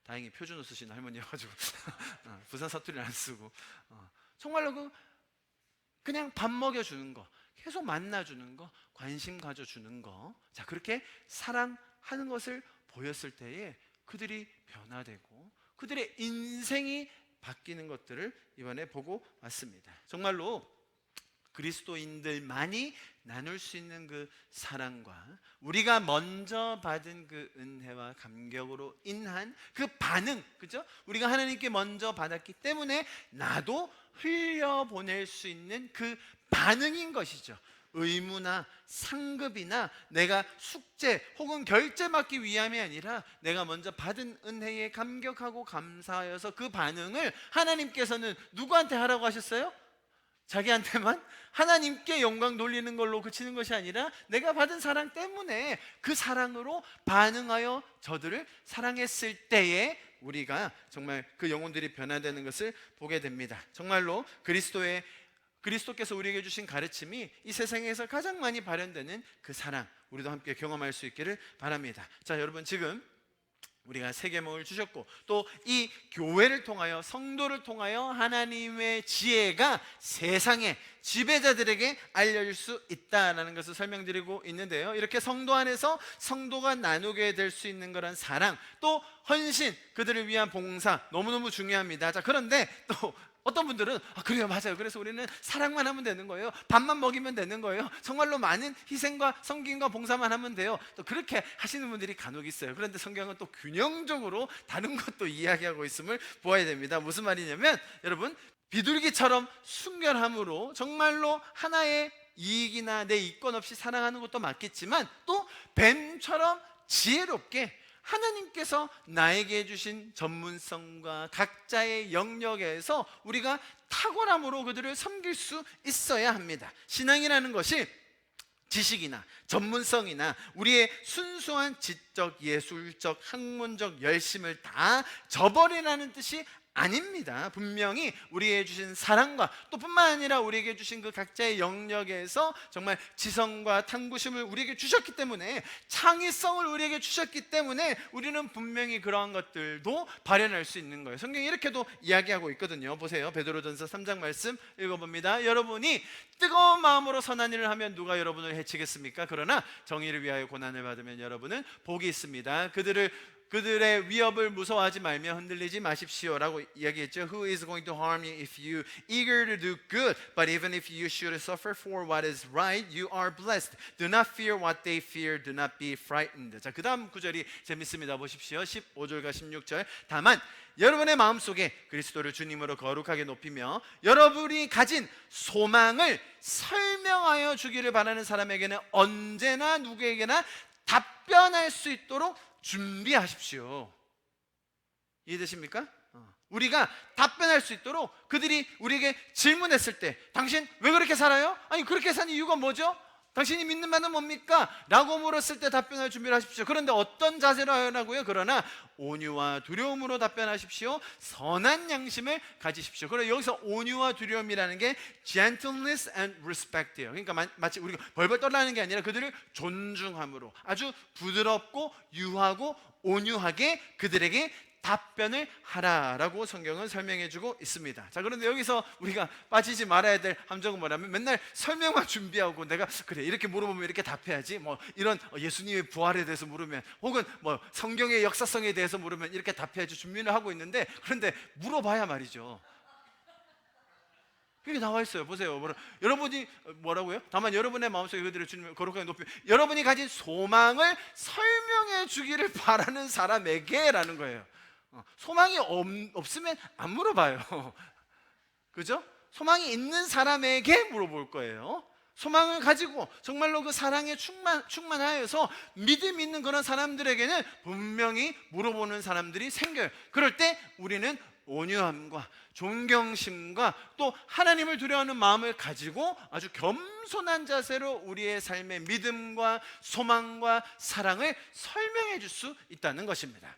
다행히 표준어 쓰시는 할머니여가지고 부산 사투리를 안 쓰고 정말로 그냥 밥 먹여주는 거, 계속 만나주는 거, 관심 가져주는 거, 자 그렇게 사랑하는 것을 보였을 때에 그들이 변화되고 그들의 인생이 바뀌는 것들을 이번에 보고 왔습니다. 정말로 그리스도인들만이 나눌 수 있는 그 사랑과 우리가 먼저 받은 그 은혜와 감격으로 인한 그 반응, 그죠? 우리가 하나님께 먼저 받았기 때문에 나도 흘려보낼 수 있는 그 반응인 것이죠. 의무나 상급이나 내가 숙제 혹은 결제 받기 위함이 아니라 내가 먼저 받은 은혜에 감격하고 감사하여서 그 반응을 하나님께서는 누구한테 하라고 하셨어요? 자기한테만? 하나님께 영광 돌리는 걸로 그치는 것이 아니라 내가 받은 사랑 때문에 그 사랑으로 반응하여 저들을 사랑했을 때에 우리가 정말 그 영혼들이 변화되는 것을 보게 됩니다. 정말로 그리스도께서 우리에게 주신 가르침이 이 세상에서 가장 많이 발현되는 그 사랑, 우리도 함께 경험할 수 있기를 바랍니다. 자, 여러분, 지금 우리가 세 계명을 주셨고 또 이 교회를 통하여, 성도를 통하여 하나님의 지혜가 세상의 지배자들에게 알려질 수 있다는 것을 설명드리고 있는데요, 이렇게 성도 안에서 성도가 나누게 될 수 있는 그런 사랑, 또 헌신, 그들을 위한 봉사 너무너무 중요합니다. 자, 그런데 또 어떤 분들은 그래요, 맞아요, 그래서 우리는 사랑만 하면 되는 거예요, 밥만 먹이면 되는 거예요, 정말로 많은 희생과 섬김과 봉사만 하면 돼요, 또 그렇게 하시는 분들이 간혹 있어요. 그런데 성경은 또 균형적으로 다른 것도 이야기하고 있음을 보아야 됩니다. 무슨 말이냐면, 여러분, 비둘기처럼 순결함으로 정말로 하나의 이익이나 내 이권 없이 사랑하는 것도 맞겠지만, 또 뱀처럼 지혜롭게 하나님께서 나에게 주신 전문성과 각자의 영역에서 우리가 탁월함으로 그들을 섬길 수 있어야 합니다. 신앙이라는 것이 지식이나 전문성이나 우리의 순수한 지적, 예술적, 학문적 열심을 다 저버리라는 뜻이 아닙니다. 분명히 우리에게 주신 사랑과 또 뿐만 아니라 우리에게 주신 그 각자의 영역에서 정말 지성과 탐구심을 우리에게 주셨기 때문에, 창의성을 우리에게 주셨기 때문에 우리는 분명히 그러한 것들도 발현할 수 있는 거예요. 성경이 이렇게도 이야기하고 있거든요. 보세요, 베드로전서 3장 말씀 읽어봅니다. 여러분이 뜨거운 마음으로 선한 일을 하면 누가 여러분을 해치겠습니까? 그러나 정의를 위하여 고난을 받으면 여러분은 복이 있습니다. 그들의 위협을 무서워하지 말며 흔들리지 마십시오라고 이야기했죠. Who is going to harm you if you eager to do good? But even if you should suffer for what is right, you are blessed. Do not fear what they fear. Do not be frightened. 자, 그 다음 구절이 재밌습니다. 보십시오. 15절과 16절. 다만 여러분의 마음속에 그리스도를 주님으로 거룩하게 높이며 여러분이 가진 소망을 설명하여 주기를 바라는 사람에게는 언제나 누구에게나 답변할 수 있도록 준비하십시오. 이해되십니까? 우리가 답변할 수 있도록 그들이 우리에게 질문했을 때, 당신 왜 그렇게 살아요? 아니, 그렇게 사는 이유가 뭐죠? 당신이 믿는 바는 뭡니까? 라고 물었을 때 답변할 준비를 하십시오. 그런데 어떤 자세로 하라고요? 그러나 온유와 두려움으로 답변하십시오. 선한 양심을 가지십시오. 그래서 여기서 온유와 두려움이라는 게 gentleness and respect예요. 그러니까 마치 우리가 벌벌 떨라는 게 아니라 그들을 존중함으로 아주 부드럽고 유하고 온유하게 그들에게 답변을 하라라고 성경은 설명해주고 있습니다. 자, 그런데 여기서 우리가 빠지지 말아야 될 함정은 뭐냐면, 맨날 설명만 준비하고 내가 그래 이렇게 물어보면 이렇게 답해야지, 뭐 이런 예수님의 부활에 대해서 물으면, 혹은 뭐 성경의 역사성에 대해서 물으면 이렇게 답해야지 준비를 하고 있는데, 그런데 물어봐야 말이죠. 그게 나와 있어요. 보세요. 여러분이 뭐라고요? 다만 여러분의 마음속에 그들을 주님을 거룩하게 높이며 여러분이 가진 소망을 설명해 주기를 바라는 사람에게라는 거예요. 소망이 없으면 안 물어봐요. 그죠? 소망이 있는 사람에게 물어볼 거예요. 소망을 가지고 정말로 그 사랑에 충만하여서 믿음 있는 그런 사람들에게는 분명히 물어보는 사람들이 생겨요. 그럴 때 우리는 온유함과 존경심과 또 하나님을 두려워하는 마음을 가지고 아주 겸손한 자세로 우리의 삶의 믿음과 소망과 사랑을 설명해 줄 수 있다는 것입니다.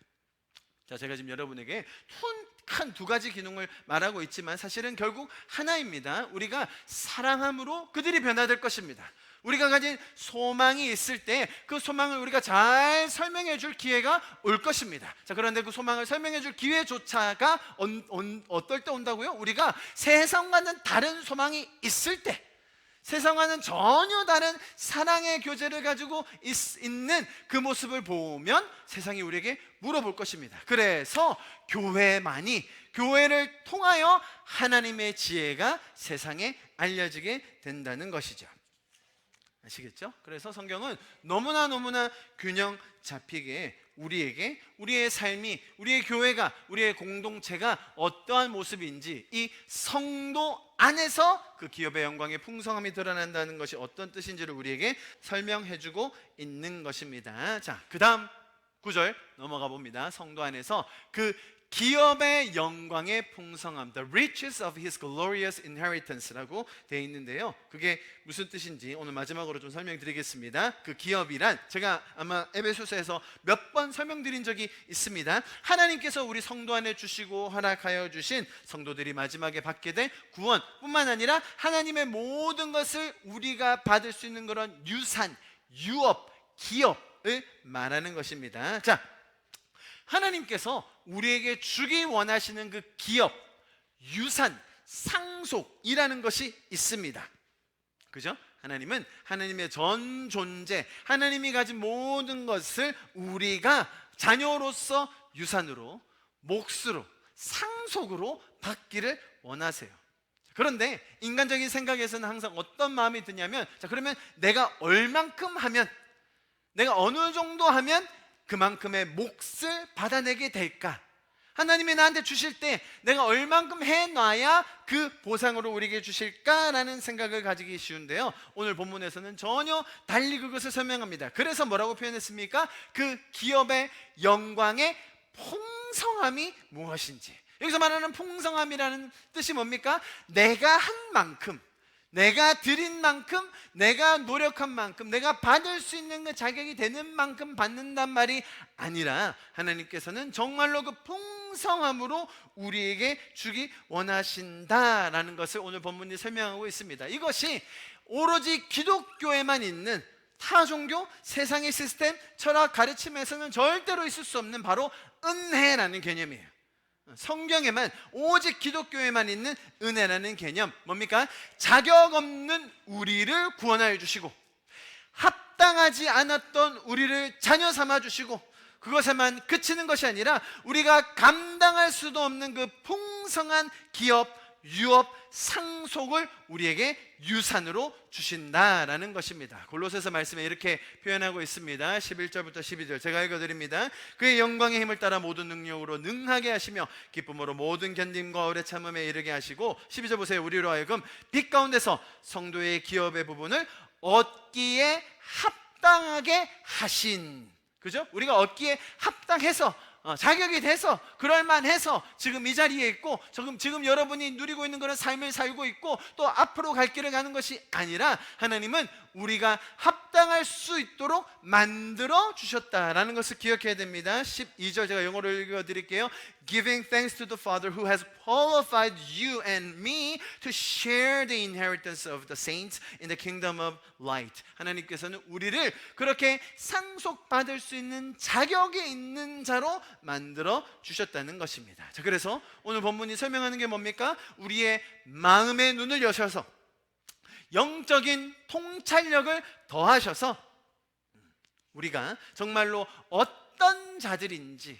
자, 제가 지금 여러분에게 큰 두 가지 기능을 말하고 있지만 사실은 결국 하나입니다. 우리가 사랑함으로 그들이 변화될 것입니다. 우리가 가진 소망이 있을 때 그 소망을 우리가 잘 설명해 줄 기회가 올 것입니다. 자, 그런데 그 소망을 설명해 줄 기회조차가 어떨 때 온다고요? 우리가 세상과는 다른 소망이 있을 때, 세상과는 전혀 다른 사랑의 교제를 가지고 있는 그 모습을 보면 세상이 우리에게 물어볼 것입니다. 그래서 교회를 통하여 하나님의 지혜가 세상에 알려지게 된다는 것이죠. 아시겠죠? 그래서 성경은 너무나 균형 잡히게 우리에게 우리의 삶이, 우리의 교회가, 우리의 공동체가 어떠한 모습인지 이 성도 안에서 그 기업의 영광의 풍성함이 드러난다는 것이 어떤 뜻인지를 우리에게 설명해주고 있는 것입니다. 자, 그 다음 구절 넘어가 봅니다. 성도 안에서 그 기업의 영광의 풍성함, the riches of his glorious inheritance라고 되어 있는데요, 그게 무슨 뜻인지 오늘 마지막으로 좀 설명드리겠습니다. 그 기업이란, 제가 아마 에베소서에서 몇 번 설명드린 적이 있습니다. 하나님께서 우리 성도 안에 주시고 허락하여 주신 성도들이 마지막에 받게 될 구원뿐만 아니라 하나님의 모든 것을 우리가 받을 수 있는 그런 유산, 유업, 기업을 말하는 것입니다. 자, 하나님께서 우리에게 주기 원하시는 그 기업, 유산, 상속이라는 것이 있습니다. 그죠? 하나님은 하나님의 전 존재, 하나님이 가진 모든 것을 우리가 자녀로서 유산으로, 몫으로, 상속으로 받기를 원하세요. 그런데 인간적인 생각에서는 항상 어떤 마음이 드냐면, 자, 그러면 내가 얼만큼 하면, 내가 어느 정도 하면 그만큼의 몫을 받아내게 될까? 하나님이 나한테 주실 때 내가 얼만큼 해놔야 그 보상으로 우리에게 주실까라는 생각을 가지기 쉬운데요, 오늘 본문에서는 전혀 달리 그것을 설명합니다. 그래서 뭐라고 표현했습니까? 그 기업의 영광의 풍성함이 무엇인지. 여기서 말하는 풍성함이라는 뜻이 뭡니까? 내가 한 만큼, 내가 드린 만큼, 내가 노력한 만큼, 내가 받을 수 있는 그 자격이 되는 만큼 받는단 말이 아니라 하나님께서는 정말로 그 풍성함으로 우리에게 주기 원하신다라는 것을 오늘 본문이 설명하고 있습니다. 이것이 오로지 기독교에만 있는, 타종교, 세상의 시스템, 철학, 가르침에서는 절대로 있을 수 없는 바로 은혜라는 개념이에요. 성경에만, 오직 기독교에만 있는 은혜라는 개념, 뭡니까? 자격 없는 우리를 구원하여 주시고, 합당하지 않았던 우리를 자녀 삼아 주시고, 그것에만 그치는 것이 아니라 우리가 감당할 수도 없는 그 풍성한 기업, 유업, 상속을 우리에게 유산으로 주신다라는 것입니다. 골로새서 말씀에 이렇게 표현하고 있습니다. 11절부터 12절 제가 읽어드립니다. 그의 영광의 힘을 따라 모든 능력으로 능하게 하시며 기쁨으로 모든 견딤과 오래 참음에 이르게 하시고, 12절 보세요. 우리로 하여금 빛 가운데서 성도의 기업의 부분을 얻기에 합당하게 하신, 그죠? 우리가 얻기에 합당해서, 자격이 돼서, 그럴만해서 지금 이 자리에 있고, 지금 여러분이 누리고 있는 그런 삶을 살고 있고 또 앞으로 갈 길을 가는 것이 아니라, 하나님은 우리가 합당할 수 있도록 만들어 주셨다라는 것을 기억해야 됩니다. 12절 제가 영어로 읽어드릴게요. Giving thanks to the Father who has qualified you and me to share the inheritance of the saints in the kingdom of light. 하나님께서는 우리를 그렇게 상속받을 수 있는 자격이 있는 자로 만들어 주셨다는 것입니다. 자, 그래서 오늘 본문이 설명하는 게 뭡니까? 우리의 마음의 눈을 여셔서 영적인 통찰력을 더하셔서 우리가 정말로 어떤 자들인지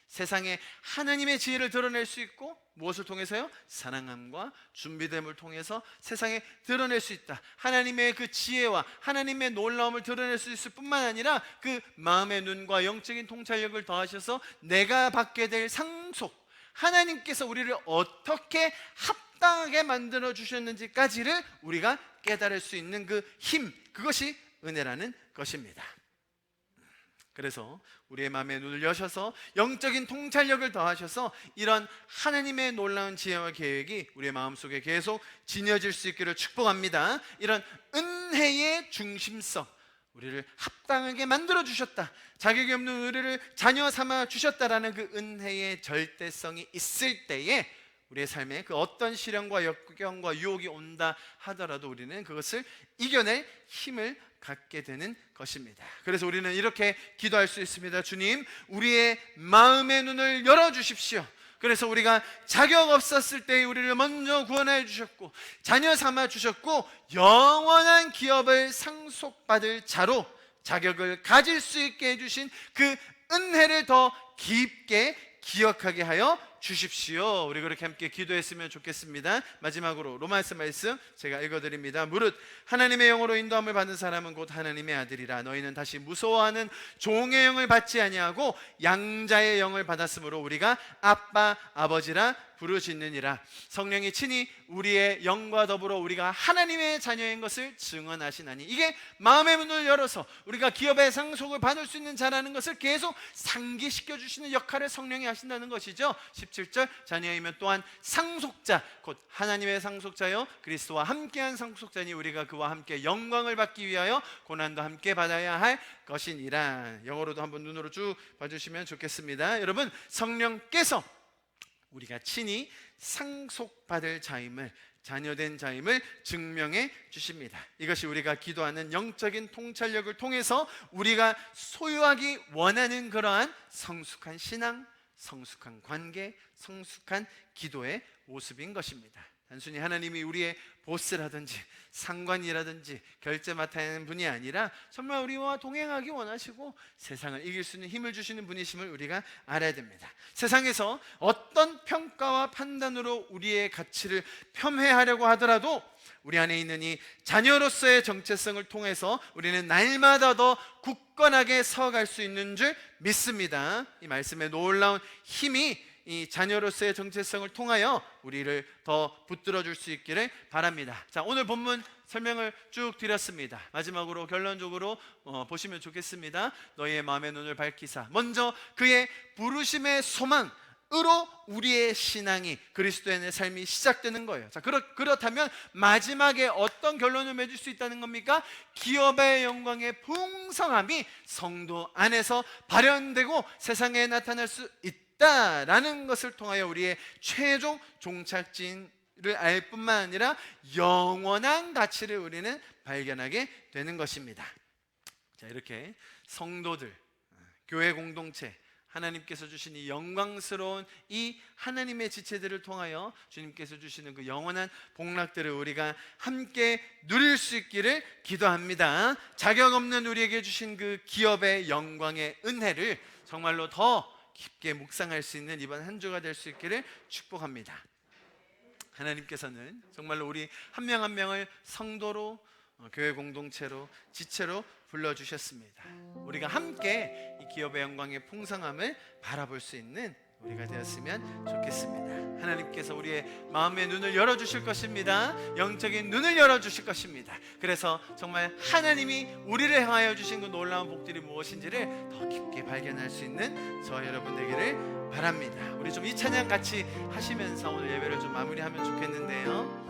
세상에 하나님의 지혜를 드러낼 수 있고, 무엇을 통해서요? 사랑함과 준비됨을 통해서 세상에 드러낼 수 있다. 하나님의 그 지혜와 하나님의 놀라움을 드러낼 수 있을 뿐만 아니라 그 마음의 눈과 영적인 통찰력을 더하셔서 내가 받게 될 상속, 하나님께서 우리를 어떻게 합당하게 만들어 주셨는지까지를 우리가 깨달을 수 있는 그 힘, 그것이 은혜라는 것입니다. 그래서 우리의 마음의 눈을 여셔서 영적인 통찰력을 더하셔서 이런 하나님의 놀라운 지혜와 계획이 우리의 마음속에 계속 지녀질 수 있기를 축복합니다. 이런 은혜의 중심성, 우리를 합당하게 만들어 주셨다, 자격이 없는 우리를 자녀 삼아 주셨다라는 그 은혜의 절대성이 있을 때에 우리의 삶에 그 어떤 시련과 역경과 유혹이 온다 하더라도 우리는 그것을 이겨낼 힘을 갖게 되는 것입니다. 그래서 우리는 이렇게 기도할 수 있습니다. 주님, 우리의 마음의 눈을 열어주십시오. 그래서 우리가 자격 없었을 때 우리를 먼저 구원해 주셨고 자녀 삼아 주셨고 영원한 기업을 상속받을 자로 자격을 가질 수 있게 해주신 그 은혜를 더 깊게 기억하게 하여 주십시오. 우리 그렇게 함께 기도했으면 좋겠습니다. 마지막으로 로마서 말씀 제가 읽어드립니다. 무릇 하나님의 영으로 인도함을 받는 사람은 곧 하나님의 아들이라. 너희는 다시 무서워하는 종의 영을 받지 아니하고 양자의 영을 받았으므로 우리가 아빠 아버지라 부르짖느니라. 성령이 친히 우리의 영과 더불어 우리가 하나님의 자녀인 것을 증언하시나니, 이게 마음의 문을 열어서 우리가 기업의 상속을 받을 수 있는 자라는 것을 계속 상기시켜 주시는 역할을 성령이 하신다는 것이죠. 17절 자녀이면 또한 상속자 곧 하나님의 상속자요 그리스도와 함께한 상속자니 우리가 그와 함께 영광을 받기 위하여 고난도 함께 받아야 할 것이니라. 영어로도 한번 눈으로 쭉 봐주시면 좋겠습니다. 여러분, 성령께서 우리가 친히 상속받을 자임을, 자녀된 자임을 증명해 주십니다. 이것이 우리가 기도하는 영적인 통찰력을 통해서 우리가 소유하기 원하는 그러한 성숙한 신앙, 성숙한 관계, 성숙한 기도의 모습인 것입니다. 단순히 하나님이 우리의 보스라든지 상관이라든지 결제 맡아야 하는 분이 아니라 정말 우리와 동행하기 원하시고 세상을 이길 수 있는 힘을 주시는 분이심을 우리가 알아야 됩니다. 세상에서 어떤 평가와 판단으로 우리의 가치를 폄훼하려고 하더라도 우리 안에 있는 이 자녀로서의 정체성을 통해서 우리는 날마다 더 굳건하게 서갈 수 있는 줄 믿습니다. 이 말씀의 놀라운 힘이 이 자녀로서의 정체성을 통하여 우리를 더 붙들어 줄 수 있기를 바랍니다. 자, 오늘 본문 설명을 쭉 드렸습니다. 마지막으로 결론적으로 보시면 좋겠습니다. 너희의 마음의 눈을 밝히사. 먼저 그의 부르심의 소망으로 우리의 신앙이, 그리스도인의 삶이 시작되는 거예요. 자, 그렇다면 마지막에 어떤 결론을 맺을 수 있다는 겁니까? 기업의 영광의 풍성함이 성도 안에서 발현되고 세상에 나타날 수 있다라는 것을 통하여 우리의 최종 종착지를 알 뿐만 아니라 영원한 가치를 우리는 발견하게 되는 것입니다. 자, 이렇게 성도들, 교회 공동체, 하나님께서 주신 이 영광스러운 이 하나님의 지체들을 통하여 주님께서 주시는 그 영원한 복락들을 우리가 함께 누릴 수 있기를 기도합니다. 자격 없는 우리에게 주신 그 기업의 영광의 은혜를 정말로 더 깊게 묵상할 수 있는 이번 한 주가 될 수 있기를 축복합니다. 하나님께서는 정말로 우리 한 명 한 명을 성도로, 교회 공동체로, 지체로 불러주셨습니다. 우리가 함께 이 기업의 영광의 풍성함을 바라볼 수 있는 우리가 되었으면 좋겠습니다. 하나님께서 우리의 마음의 눈을 열어주실 것입니다. 영적인 눈을 열어주실 것입니다. 그래서 정말 하나님이 우리를 향하여 주신 그 놀라운 복들이 무엇인지를 더 깊게 발견할 수 있는 저와 여러분 되기를 바랍니다. 우리 좀 이 찬양 같이 하시면서 오늘 예배를 좀 마무리하면 좋겠는데요.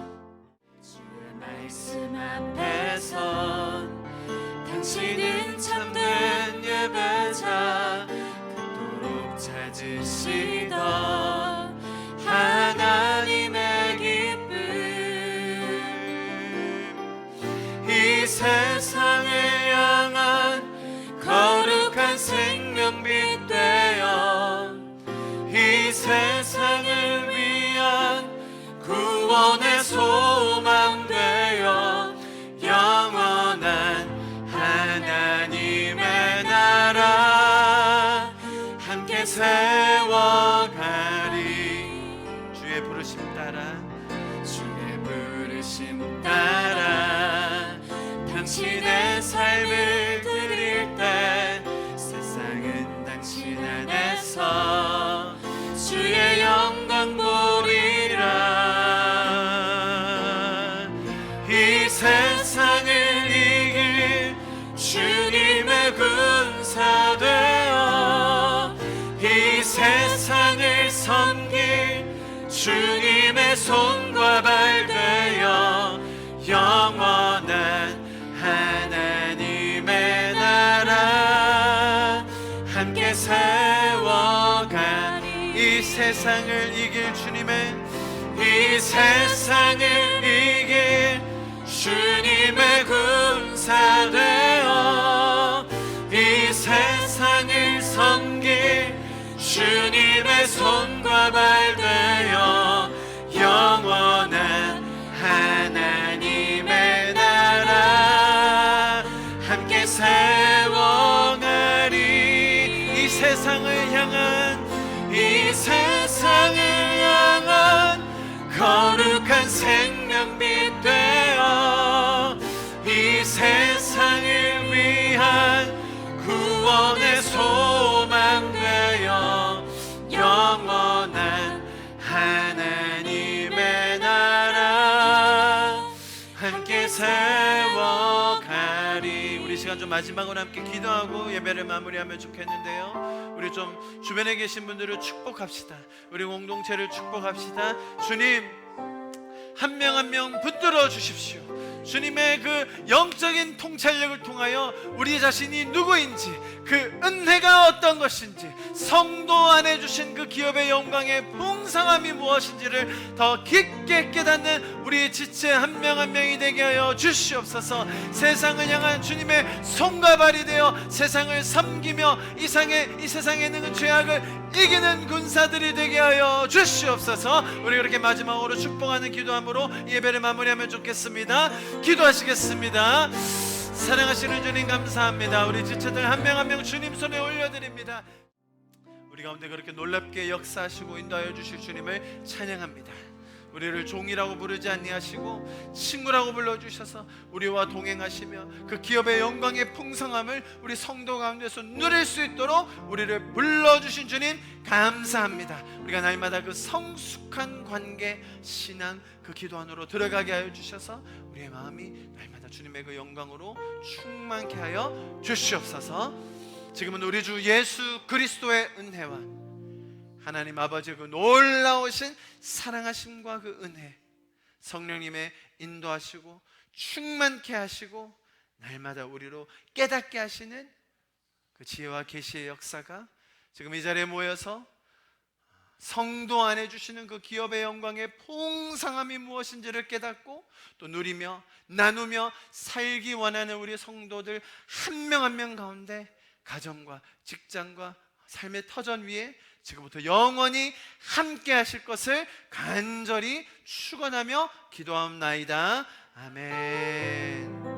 주의 말씀 앞에서 당신은 참된 예배자, 그토록 찾으시던 하나님의 기쁨, 이 세상을 향한 거룩한 생명빛 되어 이 세상을 위한 구원의 소망 되어 영원한 하나님의 나라 함께 세워가리. 주의 부르심 따라, 주의 부르심 따라 당신의 삶을 드릴 때 세상은 당신 안에서 주의 영광 보리라. 이 세상을 이길 주님의 군사 되어 이 세상을 섬길 주님의 손과 발 되어 영원한 하나님의 세상을 이길 주님의 이 세상을 이길 주님의 군사 되어 이 세상을 섬길 주님의 손과 발 되어 영원한 하나님의 나라 함께 세워가리. 이 세상을 향한 거룩한 생명빛 되어 이 세상을 위한 구원의 소망 되어 영원한 하나님의 나라 함께 세워가리. 우리 시간 좀 마지막으로 함께 기도하고 예배를 마무리하면 좋겠는데요. 우리 좀 주변에 계신 분들을 축복합시다. 우리 공동체를 축복합시다. 주님, 한 명 한 명 붙들어 주십시오. 주님의 그 영적인 통찰력을 통하여 우리 자신이 누구인지, 그 은혜가 어떤 것인지, 성도 안에 주신 그 기업의 영광의 풍성함이 무엇인지를 더 깊게 깨닫는 우리 지체 한 명 한 명이 되게 하여 주시옵소서. 세상을 향한 주님의 손과 발이 되어 세상을 섬기며 이 세상에 있는 그 죄악을 이기는 군사들이 되게 하여 주시옵소서. 우리 그렇게 마지막으로 축복하는 기도함으로 예배를 마무리하면 좋겠습니다. 기도하시겠습니다. 사랑하시는 주님 감사합니다. 우리 지체들 한 명 한 명 주님 손에 올려드립니다. 우리 가운데 그렇게 놀랍게 역사하시고 인도하여 주실 주님을 찬양합니다. 우리를 종이라고 부르지 아니하시고 친구라고 불러주셔서 우리와 동행하시며 그 기업의 영광의 풍성함을 우리 성도 가운데서 누릴 수 있도록 우리를 불러주신 주님 감사합니다. 우리가 날마다 그 성숙한 관계, 신앙, 그 기도 안으로 들어가게 하여 주셔서 우리의 마음이 날마다 주님의 그 영광으로 충만케 하여 주시옵소서. 지금은 우리 주 예수 그리스도의 은혜와 하나님 아버지의 그 놀라우신 사랑하심과 그 은혜, 성령님의 인도하시고 충만케 하시고 날마다 우리로 깨닫게 하시는 그 지혜와 계시의 역사가 지금 이 자리에 모여서 성도 안에 주시는 그 기업의 영광의 풍성함이 무엇인지를 깨닫고 또 누리며 나누며 살기 원하는 우리 성도들 한 명 한 명 가운데 가정과 직장과 삶의 터전 위에 지금부터 영원히 함께 하실 것을 간절히 축원하며 기도하옵나이다. 아멘.